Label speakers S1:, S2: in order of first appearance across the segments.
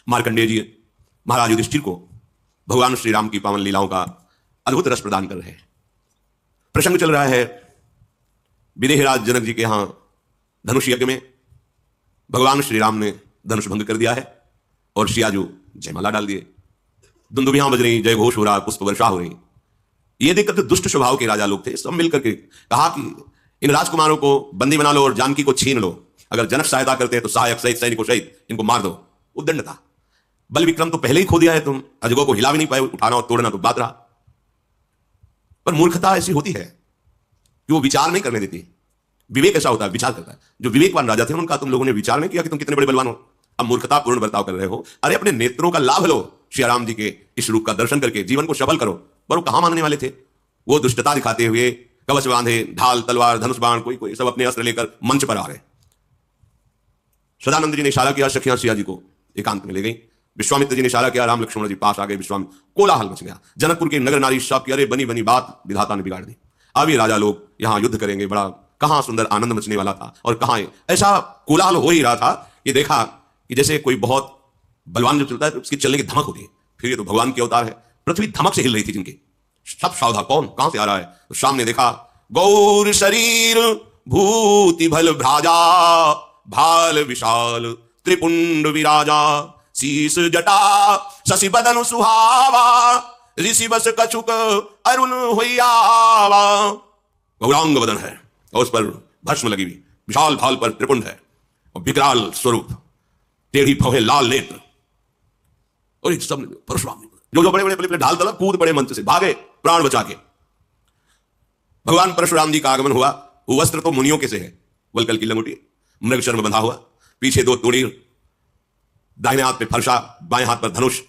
S1: मार्कंडेय जी महाराज युधिष्ठिर को भगवान श्री राम की पावन लीलाओं का अद्भुत रस प्रदान कर रहे हैं। प्रसंग चल रहा है विदेहराज जनक जी के यहां धनुष यज्ञ में भगवान श्री राम ने धनुष भंग कर दिया है और सियाजू जयमाला डाल दिए, दुंदुभियां बज रही, जय घोष हो रहा, पुष्प वर्षा हो रही। ये देखकर जो दुष्ट स्वभाव के राजा लोग थे सब मिलकर के कहा कि इन राजकुमारों को बंदी बना लो और जानकी को छीन लो, अगर जनक सहायता करते हैं तो सहायक सहित सैनिकों सहित इनको मार दो। उद्दंड था, बल विक्रम तो पहले ही खो दिया है, तुम अजगों को हिला भी नहीं पाए, उठाना और तोड़ना तो बात रहा। पर मूर्खता ऐसी होती है कि वो विचार नहीं करने देती। विवेक ऐसा होता है, विचार करता है। जो विवेकवान राजा थे उनका तुम लोगों ने विचार नहीं किया कि तुम कितने बड़े बलवान हो, अब मूर्खता पूर्ण बर्ताव कर रहे हो। अरे अपने नेत्रों का लाभ लो, श्री राम जी के इस रूप का दर्शन करके जीवन को सफल करो। पर वो कहां मानने वाले थे, वो दुष्टता दिखाते हुए कवच बांधे, ढाल तलवार धनुष बाण कोई कोई सब अपने अस्त्र लेकर मंच पर आ गए। सदानंद जी ने इशारा किया, सखियां सिया जी को एकांत में ले गई। विश्वामित्र जी ने इशारा किया, राम लक्ष्मण जी पास आ गए। विश्वामित्र, कोलाहल मच गया। जनकपुर के नगर नारी सब की अरे बनी बनी बात विधाता ने बिगाड़ दी। अब ये राजा लोग यहां युद्ध करेंगे, बड़ा कहां सुंदर आनंद मचने वाला था और कहां ऐसा कोलाहल हो ही रहा था कि देखा कि जैसे कोई बहुत बलवान जो चलता है तो उसकी चलने की धमक होती है। फिर ये तो भगवान के अवतार है। पृथ्वी धमक से हिल रही थी जिनकी, सब सावधान, कौन कहां से आ रहा है। तो सामने देखा गौर शरीर भूति भल भ्राजा, भाल विशाल त्रिपुंड विराजा, शीस जटा शशि बदन सुहावा, ऋषि बस कछुक अरुण होइयावा। गौरांग बदन है और उस पर भस्म लगी हुई, विशाल भाल पर त्रिपुंड है और विकराल स्वरूप, टेढ़ी भौहें, लाल नेत्र। और एक सब परशुराम जो बड़े बड़े ढाल तलब कूद पड़े, मंच से भागे प्राण बचा के। भगवान परशुराम जी का आगमन हुआ। वस्त्र तो मुनियों के से है, वलकल की लंगोटी, मृग शर्म बंधा हुआ, पीछे 2 तूड़ी, दाहिने हाथ पे फरसा, बाएं हाथ पर धनुष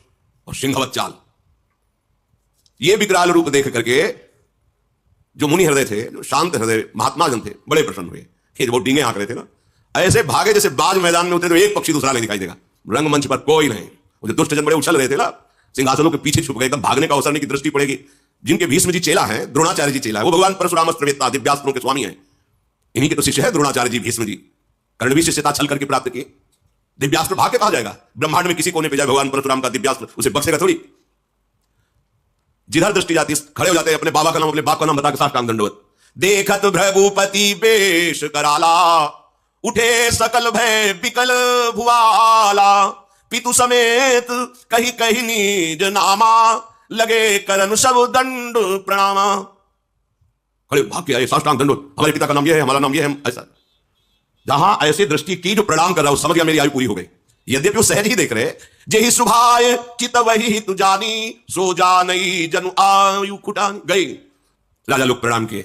S1: और सिंहवत चाल। ये विकराल रूप देख करके जो मुनि हृदय थे, जो शांत हृदय महात्मा जन थे, बड़े प्रसन्न हुए। जब वो डींगे हाँक रहे थे ना, ऐसे भागे जैसे बाज मैदान में उतरे तो एक पक्षी दूसरा नहीं दिखाई देगा। रंगमंच पर कोई नहीं। वो जो दुष्ट जन बड़े उछल रहे थे ना, सिंहासनों के पीछे छुप गए, एकदम भागने का अवसर नहीं की दृष्टि पड़ेगी। जिनके भीष्म जी चेला है, द्रोणाचार्य जी चेला है, वो भगवान परशुराम अस्त्रवेत्ता दिव्यास्त्रों के स्वामी हैं। इन्हीं के तो शिष्य है द्रोणाचार्य जी, भीष्म जी। कर्ण भी शिष्यता छल करके प्राप्त किए। दिव्यास्त्र भाग के कहा जाएगा, ब्रह्मांड में किसी कोने पे जाए भगवान परशुराम का दिव्यास्त्र उसे बख्शेगा थोड़ी। जिधर दृष्टि जाती खड़े हो जाते हैं, अपने बाबा का नाम, अपने बाप का नाम बता के साष्टांग दंडवत। देखत भृगुपति बेश कराला, उठे सकल भय विकल भुआला, पितु समेत कही कही निज नामा, लगे करन सब दंड प्रणामा। खड़े भाग के आए, साष्टांग दंडवत, हमारे पिता का नाम यह है, हमारा नाम यह है। ऐसा जहां ऐसे दृष्टि की जो प्रणाम कर रहा हूं, समझ गया मेरी आयु पूरी हो गई। यद्यपि वो सहज ही देख रहे, जेहि सुभाय चित वही तु जानी, सो जानई जनु आयु खुटानी। गई राजा लोग प्रणाम किए।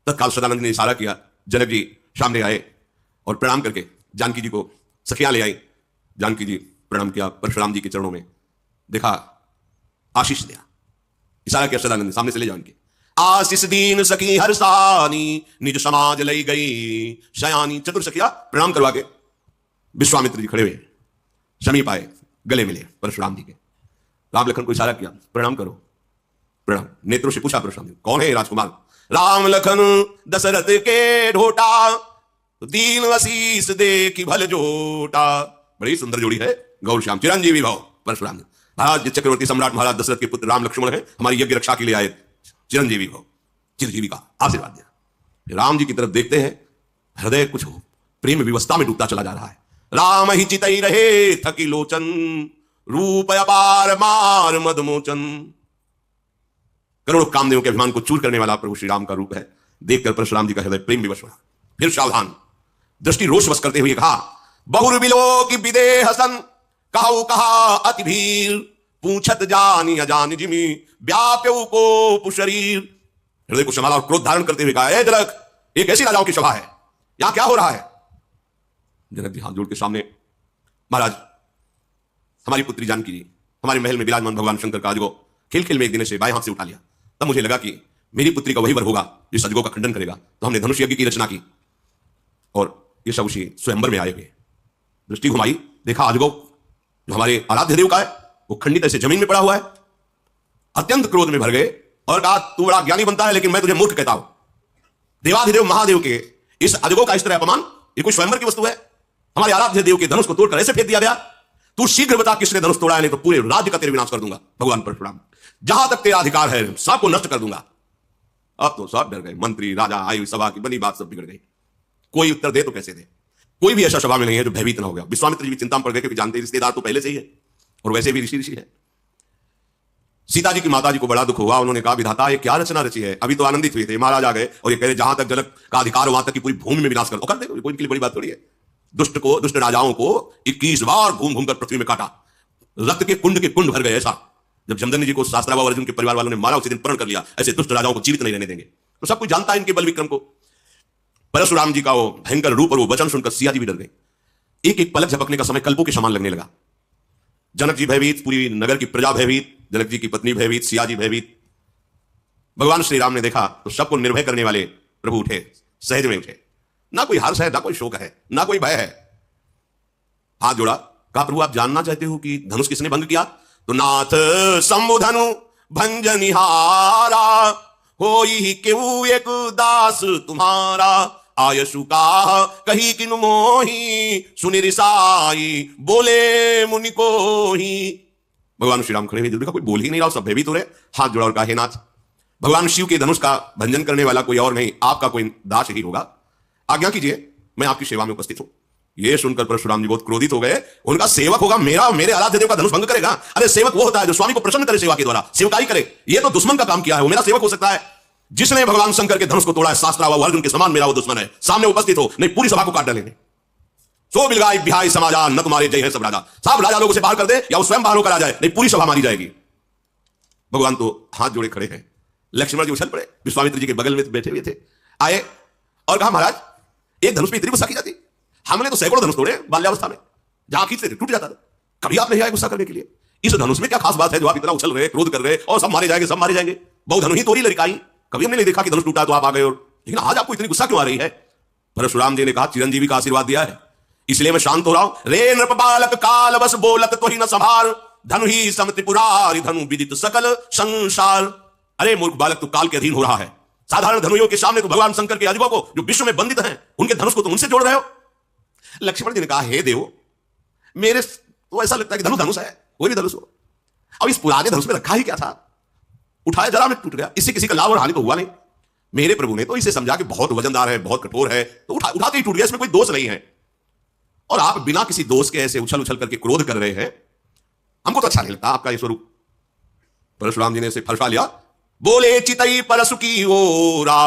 S1: तत्काल सदानंद ने इशारा किया, जनक जी सामने आए और प्रणाम करके जानकी जी को सखियां ले आई। जानकी जी प्रणाम किया परशुराम जी के चरणों में, देखा आशीष दिया। इशारा किया सदानंद ने, सामने से ले जाओ इनके। आशीष दीन सखी हरसानी, निज समाज लई गई शयानी। चतुर सखिया प्रणाम करवा के विश्वामित्र जी खड़े हुए, समीप आए, गले मिले परशुराम जी के। राम लखन को इशारा किया, प्रणाम करो। प्रणाम। नेत्रों से पूछा परशुराम जी, कौन है राजकुमार? राम लखन दशरथ के ढोटा, दीन आशीष दे की भल जोटा। बड़ी सुंदर जोड़ी है, गौर श्याम चिरंजीवी भव। परशुराम जी, महाराज चक्रवर्ती सम्राट महाराज दशरथ के पुत्र राम लक्ष्मण है, हमारी यज्ञ रक्षा के लिए आए, चिरंजीवी भव, चिरजीवी का आशीर्वाद दिया। राम जी की तरफ देखते हैं, हृदय कुछ हो प्रेम विवस्था में डूबता चला जा रहा है। राम ही चितई रहे थकी लोचन, रूप अपार मार मदमोचन। करोड़ों कामदेवों के अभिमान को चूर करने वाला प्रभु श्री राम का रूप है। देखकर परशुराम जी का हृदय प्रेम विवश हुआ। फिर सावधान, दृष्टि रोष वश करते हुए कहा, बहुर बिलो की विदे हसन, कहो कहा अति भीर, पूछत जानी अजान जिमी, व्याप्यऊ को पुशरीर। हृदय को संभाला और क्रोध धारण करते हुए कहा, जनक, एक ऐसी राजाओं की सभा है, यहां क्या हो रहा है? जनक जी हाथ जोड़ के सामने, महाराज हमारी पुत्री जानकी जी हमारे महल में विराजमान भगवान शंकर का अजगो खेल खेल में एक दिन से बाएं हाथ से उठा लिया। तब मुझे लगा कि मेरी पुत्री का वही वर होगा जिस अजगो का खंडन करेगा। तो हमने धनुष यज्ञ की रचना की और ये सब उसी स्वयंवर में आए हुए। दृष्टि घुमाई, देखा अजगो जो हमारे आराध्य देव का है वो खंडित ऐसे जमीन में पड़ा हुआ है। अत्यंत क्रोध में भर गए और कहा, तू बड़ा ज्ञानी बनता है लेकिन मैं तुझे मूर्ख कहता हूं। देवाधिदेव महादेव के इस अजगो का इस तरह अपमान, ये कोई स्वयंवर की वस्तु है? हमारे आराध्य देव के धनुष को तोड़कर ऐसे फेंक दिया गया। तू शीघ्र बता किसने धनुष तोड़ा है, नहीं तो पूरे राज्य का तेरे विनाश कर दूंगा। भगवान परशुराम, जहां तक तेरा अधिकार है सबको नष्ट कर दूंगा। अब तो सब डर गए, मंत्री राजा आई, सभा की बनी बात सब बिगड़ गई। कोई उत्तर दे तो कैसे दे? कोई भी ऐसा सभा में नहीं है जो भयभीत ना हो गया। विश्वामित्र जी भी चिंता में पड़ गए, क्योंकि जानते रिश्तेदार तो पहले से ही है और वैसे भी ऋषि है। सीता जी की माता जी को बड़ा दुख हुआ। उन्होंने कहा, विधाता ये क्या रचना रची है? अभी तो आनंदित हुए थे, महाराज आ गए और ये कह रहे जहां तक जनक का अधिकार वहां तक की पूरी भूमि में विनाश कर दे। कोई इनके लिए बड़ी बात थोड़ी है। दुष्ट राजाओं को 21 बार घूम घूम कर पृथ्वी में काटा, रक्त के कुंड भर गए। ऐसा जब जमदग्नि जी को शास्त्रावा और अर्जुन के परिवार वालों ने मारा, उसी दिन प्रण कर लिया, ऐसे दुष्ट राजाओं को जीवित नहीं रहने देंगे। तो सब कुछ जानता है इनके बल विक्रम को। परशुराम जी का वो भयंकर रूप और वो वचन सुनकर सिया जी भी डर गए। एक एक पलक झपकने का समय कल्पों के समान लगने लगा। जनक जी भयभीत, पूरी नगर की प्रजा भयभीत, जनक जी की पत्नी भयभीत, सिया जी भयभीत। भगवान श्री राम ने देखा तो सबको निर्भय करने वाले प्रभु उठे, सहज में उठे। ना कोई हर्ष है, ना कोई शोक है, ना कोई भय है। हाथ जोड़ा, कहा, प्रभु आप जानना चाहते हो कि धनुष किसने भंग किया? तो नाथ शंभु धनु भंजनिहारा, होई केहू एक दास तुम्हारा। आयसु का कही किनु मोही, सुनि रिसाई बोले मुनि को ही। भगवान श्री राम खड़े हुए, देखा कोई बोल ही नहीं रहा, सब भयभीत हो रहे। हाथ जोड़ा और कहा, हे नाथ, भगवान शिव के धनुष का भंजन करने वाला कोई और नहीं, आपका कोई दास ही होगा। आज्ञा कीजिए, मैं आपकी सेवा में उपस्थित हूं। यह सुनकर परशुराम जी बहुत क्रोधित हो गए। उनका सेवक होगा मेरा, मेरे आराध्य देव का धनुष भंग करेगा? अरे सेवक वो होता है जो स्वामी को प्रसन्न करे सेवा के द्वारा, सेवकाई करे। ये तो दुश्मन का काम किया है, वो मेरा सेवक हो सकता है? जिसने भगवान शंकर के धनुष को तोड़ा है, शास्त्रावा अर्जुन के समान मेरा वो दुश्मन है। सामने उपस्थित हो, नहीं पूरी सभा को काट डालेंगे। सो बिलगाई बिहाई समाजा, न तुम्हारे जय है सब राजा। सब राजा लोगों से बाहर कर दे या वो स्वयं बाहर होकर आ जाए, नहीं पूरी सभा मारी जाएगी। भगवान तो हाथ जोड़े खड़े हैं। लक्ष्मण जी उछल पड़े, विश्वामित्र जी के बगल में बैठे हुए थे, आए और कहा, महाराज एक धनुष पे इतनी गुस्सा की जाती? हमने तो सैकड़ों धनुष तोड़े बाल्यावस्था में, जहां खींचते थे टूट जाता था। कभी आप नहीं आए गुस्सा करने के लिए? इस धनुष में क्या खास बात है जो आप इतना उछल रहे, क्रोध कर रहे और सब मारे जाएंगे, सब मारे जाएंगे? बहु धनु ही तोड़ी लड़काई, कभी हमने नहीं देखा कि धनुष टूटा तो आप आ गए। और लेकिन आज आपको इतनी गुस्सा क्यों आ रही है? परशुराम जी ने कहा, चिरंजीवी का आशीर्वाद दिया है इसलिए मैं शांत हो रहा हूं। रे नृप बालक काल बस बोलत तो ही न संभार, धनु ही समति पुरारी धनु विदित सकल संसार। अरे मूर्ख बालक, तू काल के अधीन हो रहा है। साधारण धनुयों के सामने तो भगवान शंकर के अजूबा को जो विश्व में बंदित हैं, उनके धनुष को तुम उनसे जोड़ रहे हो। लक्ष्मण जी ने कहा, हे देव, मेरे तो ऐसा लगता है कि धनुष है, कोई भी धनुष हो। अब इस पुराने धनुष में रखा ही क्या था? उठाया जरा में टूट गया, इससे किसी का लाभ और हानि तो हुआ नहीं। मेरे प्रभु ने तो इसे समझा कि बहुत वजनदार है, बहुत कठोर है, तो उठाते ही टूट गया, इसमें कोई दोष नहीं है। और आप बिना किसी दोष के ऐसे उछल उछल करके क्रोध कर रहे हैं, हमको तो अच्छा नहीं लगता आपका ये स्वरूप। परशुराम जी ने इसे फरसा लिया, बोले चितई परसु की ओरा,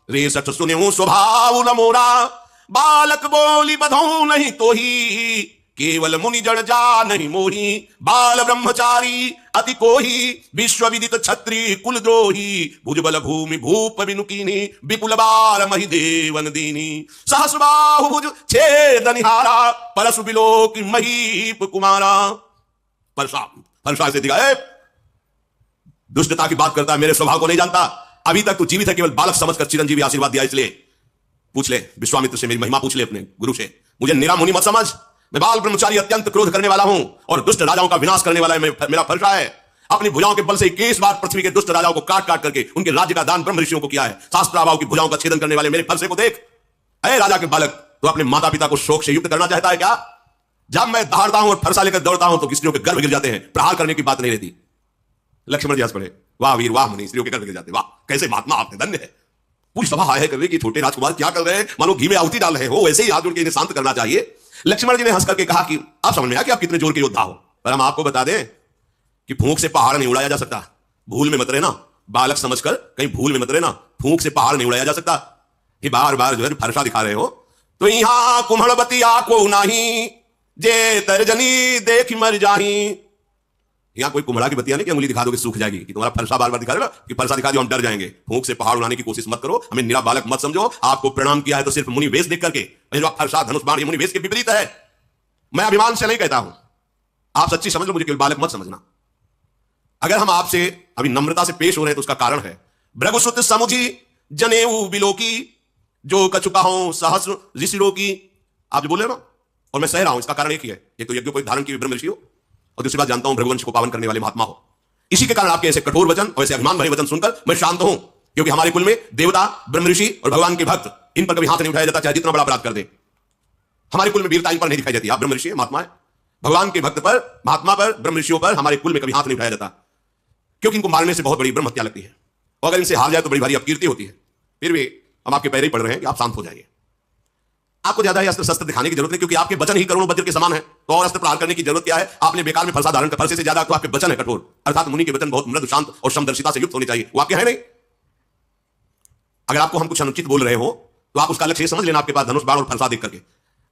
S1: रे सठ सुने स्वभाव न मोरा। बालक बोली बधो नहीं तो ही, केवल मुनि जड़ जा नहीं मोही। बाल ब्रह्मचारी अति कोही, विश्व विदित छत्री कुल द्रोही। भुजबल भूमि भूप विनुकीनी, विपुल बार मही देवन दीनी। सहस बाहु भुज छेद निहारा, परसु बिलोक महीप कुमारा। परशुराम से दिखाए, दुष्टता की बात करता है, मेरे स्वभाव को नहीं जानता। अभी तक तू जीवित है, केवल बालक समझकर चिरंजीवी आशीर्वाद दिया, इसलिए पूछ ले विश्वामित्र से, मेरी महिमा पूछ ले अपने गुरु से। मुझे निरा मुनि मत समझ, मैं बाल ब्रह्मचारी अत्यंत क्रोध करने वाला हूं और दुष्ट राजाओं का विनाश करने वाला है मेरा फरसा है। अपनी भुजाओं के बल से 21 बार पृथ्वी के दुष्ट राजाओं को काट काट करके उनके राज्य का दान ब्रह्म ऋषियों को किया है। शास्त्रावाओं की भुजाओं का छेदन करने वाले मेरे फरसे को देख। अरे राजा के बालक, तो अपने माता पिता को शोक से युक्त करना चाहता है क्या? जब मैं दहाड़ता हूं और फरसा लेकर दौड़ता हूं तो स्त्रियों के गर्भ गिर जाते हैं, प्रहार करने की बात नहीं रहती। लक्ष्मण जी हंस पड़े, वाह वीर वाह मुनि, स्त्रियों के गर्भ गिर जाते, वाह कैसे महात्मा आपने, धन्य है। पूरी सभा हाय कर रही कि छोटे राजकुमार क्या कर रहे हैं, मानो घी में आहुति डाल रहे हो, वैसे ही हाथ जोड़ के इन्हें शांत करना चाहिए। लक्ष्मण जी ने हंस करके कहा कि आप समझ में आया कि आप कितने जोर के योद्धा हो, पर हम आपको बता दें कि फूंक से पहाड़ नहीं उड़ाया जा सकता। भूल में मत रहना, बालक समझकर कहीं भूल में मत रहना, फूंक से पहाड़ नहीं उड़ाया जा सकता। कि बार बार जो है फरसा दिखा रहे हो। तो यहां कुम्हड़बती आको नाही, जे तर्जनी देख मर जाही। यहां कोई कुम्हड़ा की बतिया नहीं कि अंगुली दिखा दो कि सूख जाएगी, कि तुम्हारा फरसा बार बार दिखा रहे कि फरसा दिखा दो हम डर जाएंगे। फूंक से पहाड़ उड़ाने की कोशिश मत करो, हमें निरा बालक मत समझो। आपको प्रणाम किया है तो सिर्फ मुनि वेश देख करके, जो फरसा धनुष बाण ये मुनि वेश के विपरीत है। मैं अभिमान से नहीं कहता हूं, आप सच्ची समझ लो, मुझे केवल बालक मत समझना। अगर हम आपसे अभी नम्रता से पेश हो रहे हैं तो उसका कारण है, भृगुसुत समुझी जनेऊ बिलोकी, जो कछुका हो सहस्र ऋषिरों की। आप जो बोले ना, और मैं सह रहा हूं, इसका कारण एक ही है, एक तो यज्ञ को धारण की ब्रह्म ऋषि हो, और दूसरी बात जानता हूं भृगुवंश को पावन करने वाले महात्मा हो। इसी के कारण आपके ऐसे कठोर वचन और ऐसे अभिमान भरे वचन सुनकर मैं शांत हूं, क्योंकि हमारे कुल में देवता, ब्रह्म ऋषि और भगवान के भक्त, इन पर कभी हाथ नहीं उठाया जाता, चाहे जितना बड़ा अपराध कर दे। हमारे कुल में वीरता इन पर नहीं दिखाई देती। आप ब्रह्म ऋषि महात्मा है, भगवान के भक्त पर, महात्मा पर, ब्रह्म ऋषियों पर हमारे कुल में कभी हाथ नहीं उठाया जाता, क्योंकि इनको मारने से बहुत बड़ी ब्रह्म हत्या लगती है, और अगर इनसे हार जाए तो बड़ी भारी अपकीर्ति होती है। फिर भी हम आपके पैर ही पड़ रहे हैं कि आप शांत हो जाइए। आपको ज्यादा अस्त्र शस्त्र दिखाने की जरूरत नहीं, क्योंकि आपके वचन ही करोड़ों वज्र के समान है, तो और अस्त्र प्रहार करने की जरूरत क्या है? आपने बेकार में फरसा धारण कर, फरसे से ज्यादा तो आपके वचन है कठोर, अर्थात मुनि के वचन बहुत मृदु, शांत और समदर्शिता से युक्त होने चाहिए। वाक्य है नहीं। अगर आपको हम कुछ अनुचित बोल रहे हो तो आप उसका लक्ष्य समझ लेना, आपके पास धनुष बाण और फरसा देख करके।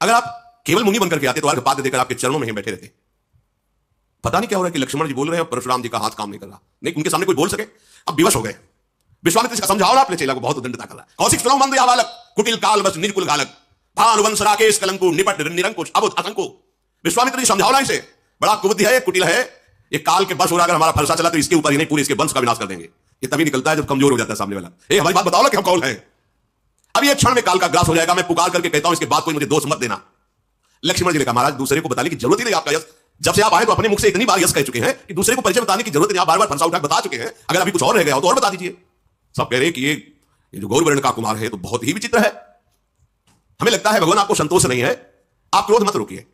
S1: अगर आप केवल मुनि बनकर के आते तो अर्घपाद्य देकर आपके चरणों में ही बैठे रहते। पता नहीं क्या हो रहा है कि लक्ष्मण जी बोल रहे हैं, परशुराम जी का हाथ काम नहीं कर रहा, नहीं उनके सामने कोई बोल सके। अब विवश हो गए। विश्वामित्र जी का समझाओ ना अपने चेला को, बहुत उद्दंडता कर रहा है। कौशिक सुनो मंद या बालक, कुटिल काल बस निर्कुल घालक, भानुवंश राकेश कलंकु निपट निरंकुश अबुध आतंकु। विश्वामित्र जी समझाओ ना इसे, बड़ा कुबुद्धि है, कुटिल है, ये काल के बस हो रहा, अगर हमारा फरसा चला तो इसके ऊपर ही नहीं पूरे इसके वंश का विनाश कर देंगे। ये तभी निकलता है जब कमजोर हो जाता है सामने वाला। ए हमारी बात बताओ ना कि हम कौन है। अब ये क्षण में काल का ग्रास हो जाएगा। मैं पुकार करके कहता हूं इसके बाद कोई मुझे दोष मत देना। लक्ष्मण जी ने कहा महाराज दूसरे को बताने की जरूरत ही नहीं, आपका यश जब से आप आए तो अपने मुख से इतनी बार यश कह चुके हैं कि दूसरे को परिचय बताने की जरूरत नहीं, आप बार बार फरसा उठा बता चुके हैं। अगर अभी कुछ और रह गया हो तो और बता दीजिए। सब कह रहे हैं कि ये जो गौर वर्ण का कुमार है तो बहुत ही विचित्र है। हमें लगता है भगवान आपको संतोष नहीं है। आप क्रोध मत रोकिए,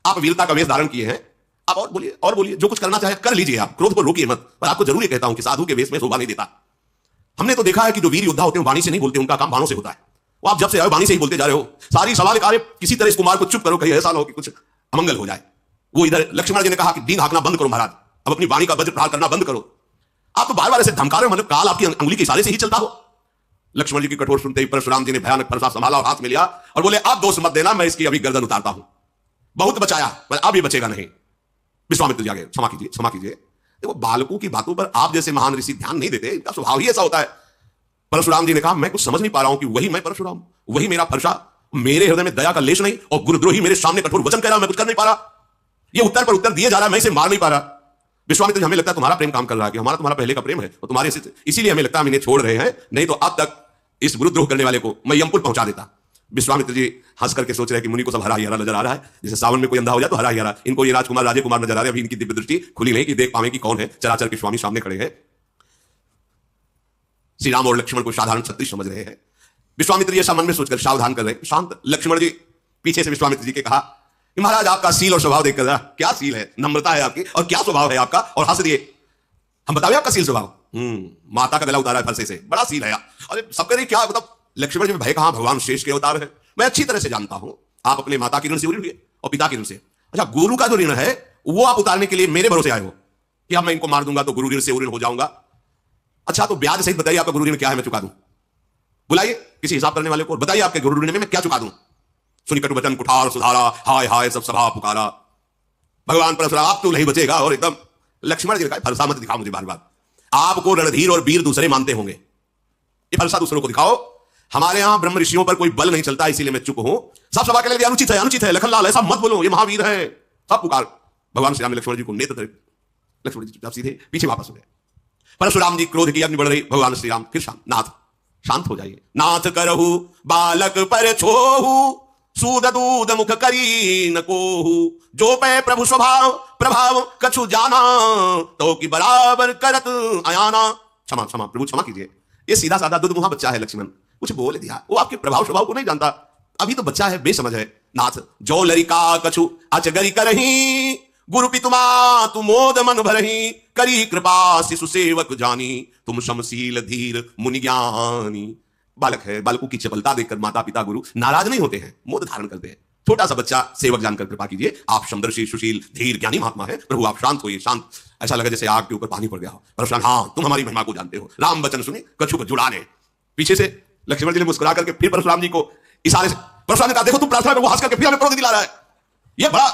S1: आप वीरता का वेश धारण किए हैं, आप और बोलिए और बोलिए, जो कुछ करना चाहे कर लीजिए, आप क्रोध को रोकिए मत। पर आपको जरूर कहता हूं कि साधु के वेश में शोभा नहीं देता। हमने तो देखा है कि जो वीर योद्धा होते हैं वाणी से नहीं बोलते, उनका काम बाणों से होता है। वो आप जब से आए वाणी से ही बोलते जा रहे हो। सारी सवाल कार्य किसी तरह इस कुमार को चुप करो, कहीं ऐसा ना हो कि कुछ अमंगल हो जाए। वो इधर लक्ष्मण जी ने कहा कि डींग हाँकना बंद करो महाराज, अब अपनी वाणी का वज्र प्रहार करना बंद करो। आप तो बार बार ऐसे धमका रहे हो, मतलब काल आपकी अंगुली के इशारे से ही चलता हो। लक्ष्मण जी की कठोर सुनते ही परशुराम जी ने भयानक फरसा संभाला और हाथ में लिया और बोले आप दोष मत देना, मैं इसकी अभी गर्दन उतारता हूं। बहुत बचाया पर अब ये बचेगा नहीं। विश्वामित्र जी आगे क्षमा कीजिए, क्षमा कीजिए। देखो बालकों की बातों पर आप जैसे महान ऋषि ध्यान नहीं देते, इनका स्वभाव ही ऐसा होता है। परशुराम जी ने कहा मैं कुछ समझ नहीं पा रहा हूं कि वही मैं परशुराम, वही मेरा फरसा, मेरे हृदय में दया का लेश नहीं, और गुरुद्रोही मेरे सामने कठोर वचन कह रहा, मैं कुछ कर नहीं पा रहा। ये उत्तर पर उत्तर दिए जा रहा है, मैं इसे मार नहीं पा रहा। विश्वामित्र जी हमें लगता है तुम्हारा प्रेम काम कर रहा है, कि हमारा तुम्हारा पहले का प्रेम है और तुम्हारे इसीलिए हमें लगता है हम इन्हें छोड़ रहे हैं, नहीं तो अब तक इस गुरुद्रोह करने वाले को मैं यमपुर पहुंचा देता। विश्वामित्र जी हंस करके सोच रहे हैं कि मुनि को सब हरा ही हरा नजर आ रहा है, जैसे सावन में कोई अंधा हो जाए तो हरा ही हरा। इनको ये राजकुमार राजे कुमार नजर आ रहे हैं। अभी इनकी दिव्य दृष्टि खुली नहीं कि देख पावे कि कौन है। चराचर के स्वामी सामने खड़े हैं। श्री राम और लक्ष्मण को साधारण क्षत्रिय समझ रहे हैं। विश्वामित्र जी ऐसा मन में सोचकर सावधान कर रहे हैं, शांत। लक्ष्मण जी पीछे से विश्वामित्र जी के कहा कि महाराज आपका सील और स्वभाव देखकर क्या सील है, नम्रता है आपकी, और क्या स्वभाव है आपका, और हंस दिए। हम बताओ आपका सील स्वभाव। माता का गला उतारा है फरसे से, बड़ा सील है। अरे सब कह रहे क्या मतलब लक्ष्मण जी में भय कहां, भगवान शेष के अवतार है। मैं अच्छी तरह से जानता हूं आप अपने माता की ऋण से उड़ी और पिता की ऋण से। अच्छा गुरु का जो ऋण है वो आप उतारने के लिए मेरे भरोसे आए हो कि अब मैं इनको मार दूंगा तो गुरु ऋण से ऋण हो जाऊंगा। अच्छा तो ब्याज सहित बताइए आपका गुरु ऋण क्या है, मैं चुका दूं। बुलाइए किसी हिसाब करने वाले को, बताइए आपके गुरु ऋण में मैं क्या चुका दूं। सुनी कटु वचन कुठार सुधारा, हाय हाय सब सभा पुकारा। भगवान परशुराम आप तो नहीं बचेगा। और एकदम लक्ष्मण जी ने कहा फरसा मत दिखाओ मुझे बार बार। आपको रणधीर और वीर दूसरे मानते होंगे, ये फरसा दूसरों को दिखाओ। हमारे यहां ब्रह्म ऋषियों पर कोई बल नहीं चलता, इसीलिए मैं चुप हूं। सब सभा के लिए अनुचित है, अनुचित है। लखनलाल ऐसा मत बोलो, ये महावीर है। सब पुकार। भगवान श्री राम ने लक्ष्मण जी को नेत्र धरे। लक्ष्मण जी चुपचाप सीधे पीछे वापस हो गए। परशुराम जी क्रोध की अग्नि बढ़ रही। भगवान श्री राम फिर शांत, नाथ शांत हो जाइए। नाथ करहु बालक पर छोहु, सूद दूध मुख करी न कोहु। जो पे प्रभु स्वभाव प्रभाव कछु जाना, तो कि बराबर करत आयाना। क्षमा क्षमा प्रभु क्षमा कीजिए। ये सीधा साधा दूध मुहा बच्चा है लक्ष्मण, कुछ बोल दिया। वो आपके प्रभाव स्वभाव को नहीं जानता, अभी तो बच्चा है, बेसमझ है। नाथ जो लरिका कछु अचगरी करही, गुरु पितुमा तुम मोद मन भरही। करी कृपा शिशु सेवक जानी, तुम समशील धीर मुनि ज्ञानी। बालक है, बालकों की चपलता देखकर माता पिता गुरु नाराज नहीं होते हैं, मोद धारण करते हैं। छोटा सा बच्चा सेवक जानकर कृपा कीजिए। आप समदर्शी सुशील धीर ज्ञानी महात्मा है, प्रभु आप शांत होइए, शांत। ऐसा लगे जैसे आग के ऊपर पानी पड़ गया हो। परशुराम हाँ तुम हमारी महिमा को जानते हो। राम वचन सुनी कछु को जुड़ाने। पीछे से लक्ष्मण जी ने मुस्कुरा करके फिर परशुराम जी को इशारे से, परशुराम ने कहा देखो तुम प्रार्थना में वो हंस करके फिर हमें क्रोध दिला रहा है। ये बड़ा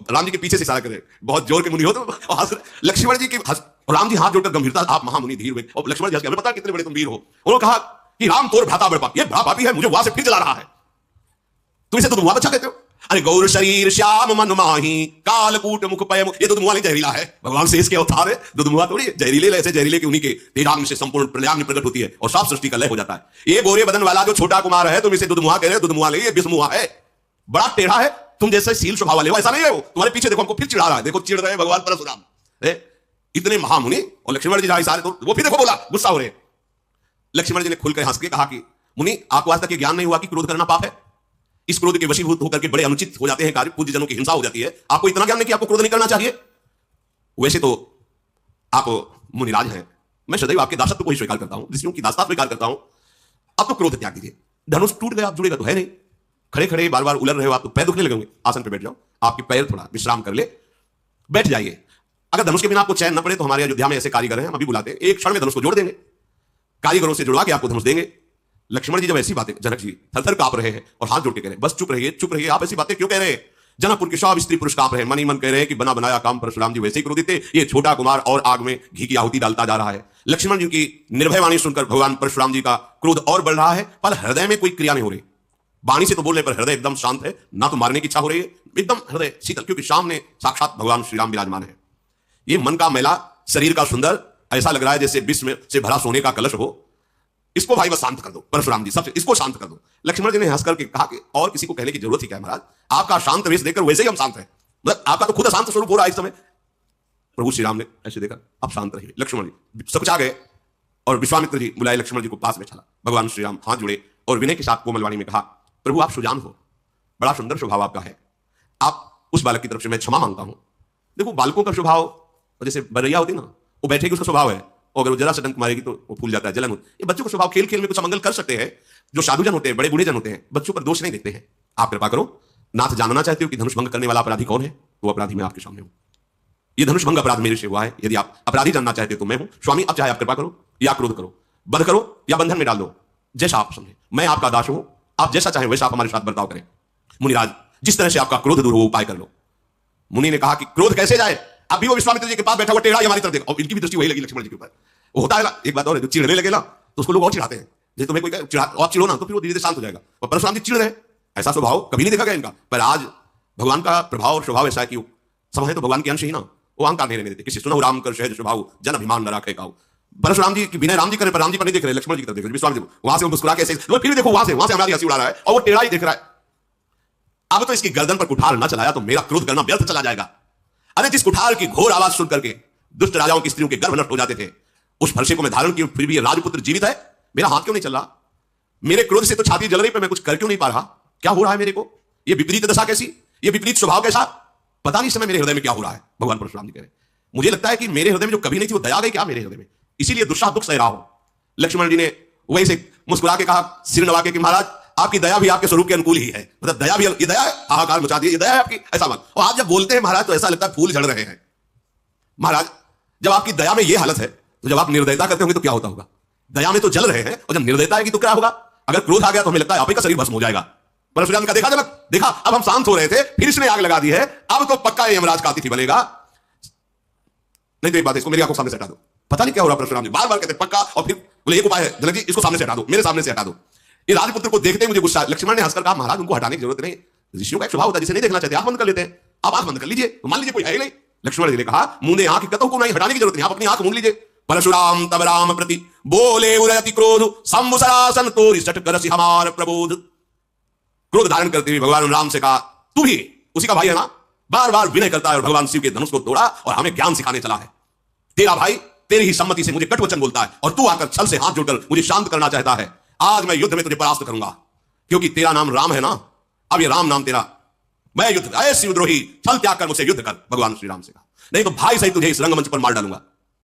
S1: राम जी के पीछे से इशारा करे, बहुत जोर के मुनि हो तो हंस। लक्ष्मण जी की राम जी हाथ जोड़कर गंभीरता, आप महामुनि धीर हुए। और लक्ष्मण जी हमें पता कितने बड़े तुम वीर हो। उन्होंने कहा कि राम तोर भ्राता बड़ पापी, ये बड़ा पापी है, मुझे वहां से फिर जला रहा है, तुम इसे दुधमुआ बच्चा कहते हो। अरे गौर शरीर श्याम मन माही, कालकूट मुख पय मुख। ये दुधमुआ नहीं जहरीला है, भगवान शेष के अवतार है। दुधमुआ थोड़ी जहरीले, ऐसे जहरीले के उन्हीं के तेजाग्नि से संपूर्ण प्रलयाग्नि प्रकट होती है और साफ सृष्टि का लय हो जाता है। ये गोरे बदन वाला जो छोटा कुमार है, तुम इसे दुधमुआ कह रहे हो। दुधमुआ नहीं, ये विषमुआ है, बड़ा टेढ़ा है। तुम जैसे सील स्वभाव वाले हो ऐसा नहीं है वो। तुम्हारे पीछे देखो हमको फिर चिढ़ा रहा है, देखो चिढ़ रहे हैं भगवान परशुराम। इतने महामुनि और लक्ष्मण जी सारे तो वो फिर देखो बोला, गुस्सा हो रहे। लक्ष्मण जी ने खुलकर हंस के कहा कि मुनि आपको आज तक ये ज्ञान नहीं हुआ कि क्रोध करना पाप है। इस क्रोध के वशीभूत होकर के बड़े अनुचित हो जाते हैं कार्य, पूज्य जनों की हिंसा हो जाती है। आपको इतना ज्ञान नहीं कि आपको क्रोध नहीं करना चाहिए। वैसे तो आप मुनिराज हैं, मैं सदैव आपके दासत्व को ही स्वीकार करता हूं, ऋषियों की दासता स्वीकार करता हूं। अब तो क्रोध त्याग दीजिए। धनुष टूट गया, आप जुड़ेगा तो है नहीं। खड़े खड़े बार बार उलझ रहे हो आप, तो पैर दुखने लगेंगे। आसन पे बैठ जाओ, आपके पैर थोड़ा विश्राम कर ले, बैठ जाइए। अगर धनुष के बिना आपको चैन न पड़े तो हमारे अयोध्या में ऐसे कारीगर हैं, हम अभी बुलाते हैं, एक क्षण में धनुष को जोड़ देंगे। कारीगरों से जुड़वा के आपको धनुष देंगे। लक्ष्मण जी जब ऐसी बातें, जनक जी थर-थर कांप रहे हैं और हाथ जोड़ के कह रहे हैं, बस चुप रहिए, चुप रहिए, आप ऐसी बातें क्यों कह रहे हैं? जनकपुर के सब स्त्री पुरुष कांप रहे हैं, मन ही मन कह रहे हैं कि बना बनाया काम परशुराम जी वैसे ही क्रोधित थे, ये छोटा कुमार और आग में घी की आहुति डालता जा रहा है। लक्ष्मण जी की निर्भय वाणी सुनकर भगवान परशुराम जी का क्रोध और बढ़ रहा है, पर हृदय में कोई क्रिया नहीं हो रही। वाणी से तो बोलने पर हृदय एकदम शांत है, ना तो मारने की इच्छा हो रही है, एकदम हृदय शीतल, क्योंकि सामने साक्षात भगवान श्री राम विराजमान है। ये मन का मैला, शरीर का सुंदर, ऐसा लग रहा है जैसे विश्व में से भरा सोने का कलश हो। इसको भाई बस शांत कर दो, परशुराम जी सबसे इसको शांत कर दो। लक्ष्मण जी ने हंस करके कहा कि और किसी को कहने की जरूरत ही क्या है महाराज, आपका शांत वेश देखकर वैसे ही हम शांत हैं, मतलब आपका तो खुद शांत स्वरूप हो रहा है इस समय। प्रभु श्री राम ने ऐसे देखा, अब शांत रहिए। लक्ष्मण जी सकुचा गए और विश्वामित्र जी बुलाए लक्ष्मण जी को पास में चला। भगवान श्री राम हाथ जुड़े और विनय के साथ कोमलवाणी में कहा, प्रभु आप सुजान हो, बड़ा सुंदर स्वभाव आपका है, आप उस बालक की तरफ से मैं क्षमा मांगता हूं। देखो बालकों का स्वभाव जैसे बरैया होती ना, वो बैठेगी उसका स्वभाव है, और अगर वो जरा से डंक मारेगी तो वो फूल जाता है, जलन होती है। ये बच्चों का स्वभाव, खेल खेल में कुछ अमंगल कर सकते हैं। जो साधुजन होते हैं, बड़े बूढ़े जन होते हैं, बच्चों पर दोष नहीं देखते हैं। आप कृपा करो, नाथ जानना चाहते हो कि धनुष भंग करने वाला अपराधी कौन है, तो अपराधी मैं आपके सामने हूं। ये धनुष भंग अपराध मेरे से हुआ है, यदि आप अपराधी जानना चाहते तो मैं हूं। स्वामी अब चाहे आप कृपा करो या क्रोध करो, वध करो या बंधन में डाल दो, जैसा आप समझे। मैं आपका दास हूं, आप जैसा चाहें वैसा आप हमारे साथ बर्ताव करें। मुनिराज जिस तरह से आपका क्रोध दूर हो उपाय कर लो। मुनि ने कहा कि क्रोध कैसे जाए? अभी वो विश्वामित्र जी के पास बैठा हुआ टेढ़ा हमारी तरफ देखो, और इनकी भी दृष्टि वही लगी लक्ष्मण जी के ऊपर। वो होता है ना, एक बात और है, जो चिढ़ने लगे ना तो उसको लोग और चिढ़ाते हैं। जैसे तुम्हें कोई चिढ़ा और चिढ़ो ना तो फिर वो धीरे धीरे शांत हो जाएगा। और परशुराम जी चिढ़ रहे, ऐसा स्वभाव कभी नहीं देखा गया इनका। पर आज भगवान का प्रभाव और स्वभाव ऐसा है कि सब है तो भगवान के अंश ही ना, वो अहंकार नहीं रहने देते। किसी सुनहु राम कर सहज स्वभाव, जन अभिमान न राखे काऊ। परशुराम जी की विनय राम जी करे, पर राम जी पर नहीं देख रहे, लक्ष्मण जी की तरफ देख रहे, विश्वामित्र जी वहां से मुस्कुरा के ऐसे, फिर देखो वहां से हमारी हंसी उड़ा रहा है और वो टेढ़ा ही देख रहा है। अब तो इसकी गर्दन पर कुठार न चलाया तो मेरा क्रोध करना व्यर्थ चला जाएगा। अरे जिस कुठार की घोर आवाज सुन करके दुष्ट राजाओं की स्त्रियों के गर्भ नष्ट हो जाते थे, उस फरसे को मैं धारण किया, फिर भी ये राजपुत्र जीवित है, मेरा हाथ क्यों नहीं चल रहा? मेरे क्रोध से तो छाती जल रही, पर मैं कुछ कर क्यों नहीं पा रहा? क्या हो रहा है मेरे को? ये विपरीत दशा कैसी, ये विपरीत स्वभाव कैसा? पता नहीं इस समय मेरे हृदय में क्या हो रहा है। भगवान परशुराम जी कह रहे, मुझे लगता है कि मेरे हृदय में जो कभी नहीं थी वो दया गई क्या मेरे हृदय में, इसीलिए दुष्टा दुख सह रहा हूं। लक्ष्मण जी ने वही से मुस्कुरा के कहा, सिर नवा के कि महाराज आपकी दया भी आपके स्वरूप के अनुकूल ही है, मतलब दया भी, ये दया है, हाहाकार मचा दी, ये दया है आपकी, ऐसा मत। और आप जब बोलते हैं महाराज तो ऐसा लगता है फूल झड़ रहे हैं। महाराज जब आपकी दया में ये हालत है तो जब आप निर्दयता करते होंगे तो क्या होता होगा? दया में तो जल रहे हैं, और जब निर्दयता आएगी तो क्या होगा? अगर क्रोध आ गया तो हमें लगता है आप ही का शरीर भस्म हो जाएगा। परशुराम का देखा जनक, देखा अब हम शांत हो रहे थे, फिर इसने आग लगा दी है, अब तो पक्का यमराज का अतिथि बनेगा। नहीं तो एक बात, इसको मेरी आंखों सामने से हटा दो। पता नहीं क्या हो रहा परशुराम जी, बार बार कहते पक्का, और फिर बोले एक उपाय है जनक जी, इसको सामने से हटा दो, मेरे सामने से हटा दो। ये राजपुत्र को देखते ही मुझे गुस्सा। लक्ष्मण ने हंसकर कहा, महाराज उनको हटाने की जरूरत नहीं, ऋषियों का एक स्वभाव होता है जिसे नहीं देखना चाहते आप बंद कर लेते हैं, आप आंख बंद कर लीजिए, तो मान लीजिए कोई है ही नहीं। लक्ष्मण जी ने कहा, मुंह आंख कतों को नहीं हटाने की जरूरत नहीं, आप अपनी आंख मूंद लीजिए। परशुराम तब राम प्रति बोले उरयति क्रोध, संवसरासन तोरि सठ करसि हमार प्रबोध। क्रोध धारण करते हुए भगवान राम से कहा, तू भी उसी का भाई है ना? बार बार विनय करता है और भगवान शिव के धनुष को तोड़ा और हमें ज्ञान सिखाने चला है। तेरा भाई तेरी ही सम्मति से मुझे कट वचन बोलता है और तू आकर छल से हाथ जोड़कर मुझे शांत करना चाहता है। आज मैं युद्ध में तुझे परास्त करूंगा, क्योंकि तेरा नाम राम है ना, अब ये राम नाम तेरा। मैं युद्ध, ऐसे शिवद्रोही छल त्याग कर मुझसे युद्ध कर, भगवान श्री राम से कहा, नहीं तो भाई सही तुझे इस रंगमंच पर मार डालूंगा।